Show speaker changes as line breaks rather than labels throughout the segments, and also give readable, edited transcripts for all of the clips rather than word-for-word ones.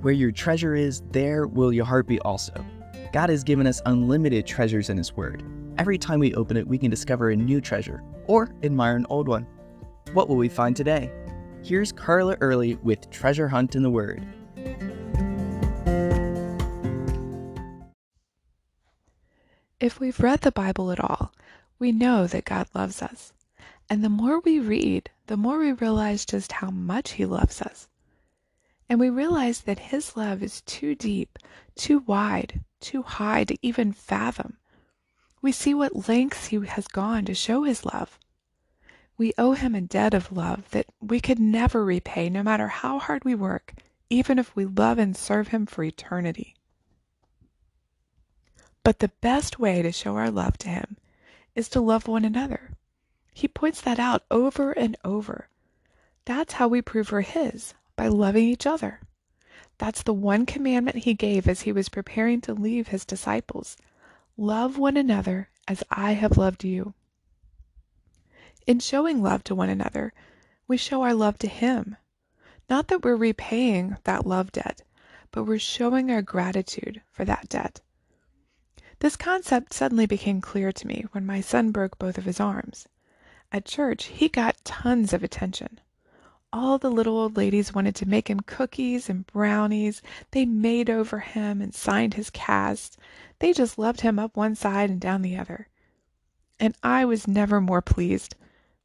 Where your treasure is, there will your heart be also. God has given us unlimited treasures in His Word. Every time we open it, we can discover a new treasure or admire an old one. What will we find today? Here's Carla Early with Treasure Hunt in the Word.
If we've read the Bible at all, we know that God loves us. And the more we read, the more we realize just how much He loves us. And we realize that His love is too deep, too wide, too high to even fathom. We see what lengths He has gone to show His love. We owe Him a debt of love that we could never repay, no matter how hard we work, even if we love and serve Him for eternity. But the best way to show our love to Him is to love one another. He points that out over and over. That's how we prove we're His, by loving each other. That's the one commandment He gave as He was preparing to leave His disciples. Love one another as I have loved you. In showing love to one another, we show our love to Him. Not that we're repaying that love debt, but we're showing our gratitude for that debt. This concept suddenly became clear to me when my son broke both of his arms. At church, he got tons of attention. All the little old ladies wanted to make him cookies and brownies. They made over him and signed his cast. They just loved him up one side and down the other. And I was never more pleased.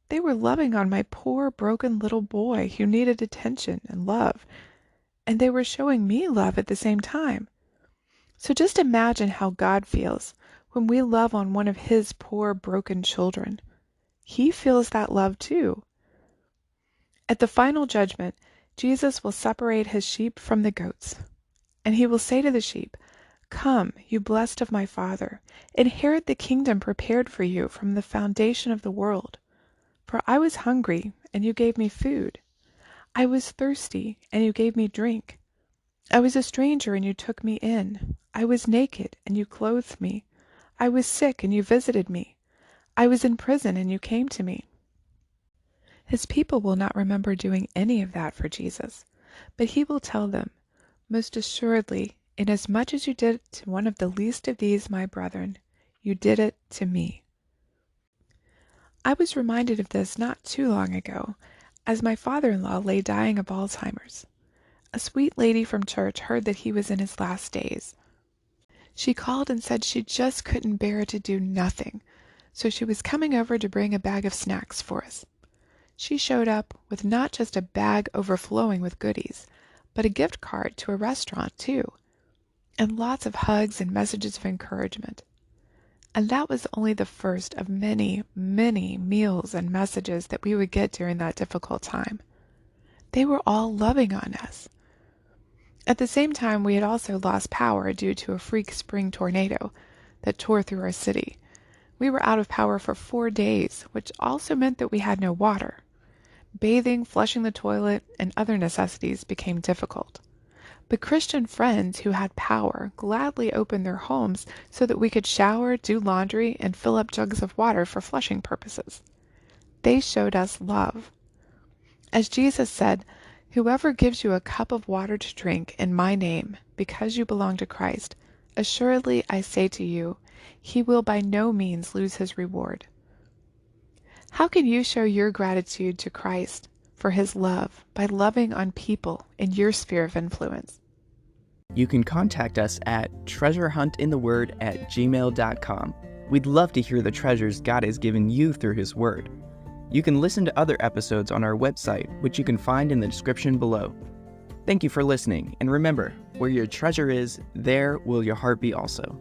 They were loving on my poor, broken little boy who needed attention and love. And they were showing me love at the same time. So just imagine how God feels when we love on one of His poor, broken children. He feels that love too. At the final judgment, Jesus will separate His sheep from the goats. And He will say to the sheep, "Come, you blessed of my Father, inherit the kingdom prepared for you from the foundation of the world. For I was hungry, and you gave me food. I was thirsty, and you gave me drink. I was a stranger, and you took me in. I was naked, and you clothed me. I was sick, and you visited me. I was in prison, and you came to me." His people will not remember doing any of that for Jesus, but He will tell them, "Most assuredly, inasmuch as you did it to one of the least of these, my brethren, you did it to me." I was reminded of this not too long ago, as my father-in-law lay dying of Alzheimer's. A sweet lady from church heard that he was in his last days. She called and said she just couldn't bear to do nothing, so she was coming over to bring a bag of snacks for us. She showed up with not just a bag overflowing with goodies, but a gift card to a restaurant too, and lots of hugs and messages of encouragement. And that was only the first of many, many meals and messages that we would get during that difficult time. They were all loving on us. At the same time, we had also lost power due to a freak spring tornado that tore through our city. We were out of power for 4 days, which also meant that we had no water. Bathing, flushing the toilet, and other necessities became difficult. But Christian friends who had power gladly opened their homes so that we could shower, do laundry, and fill up jugs of water for flushing purposes. They showed us love. As Jesus said, "Whoever gives you a cup of water to drink in my name, because you belong to Christ, assuredly I say to you, he will by no means lose his reward." How can you show your gratitude to Christ for His love by loving on people in your sphere of influence?
You can contact us at treasurehuntintheword@gmail.com. We'd love to hear the treasures God has given you through His Word. You can listen to other episodes on our website, which you can find in the description below. Thank you for listening, and remember, where your treasure is, there will your heart be also.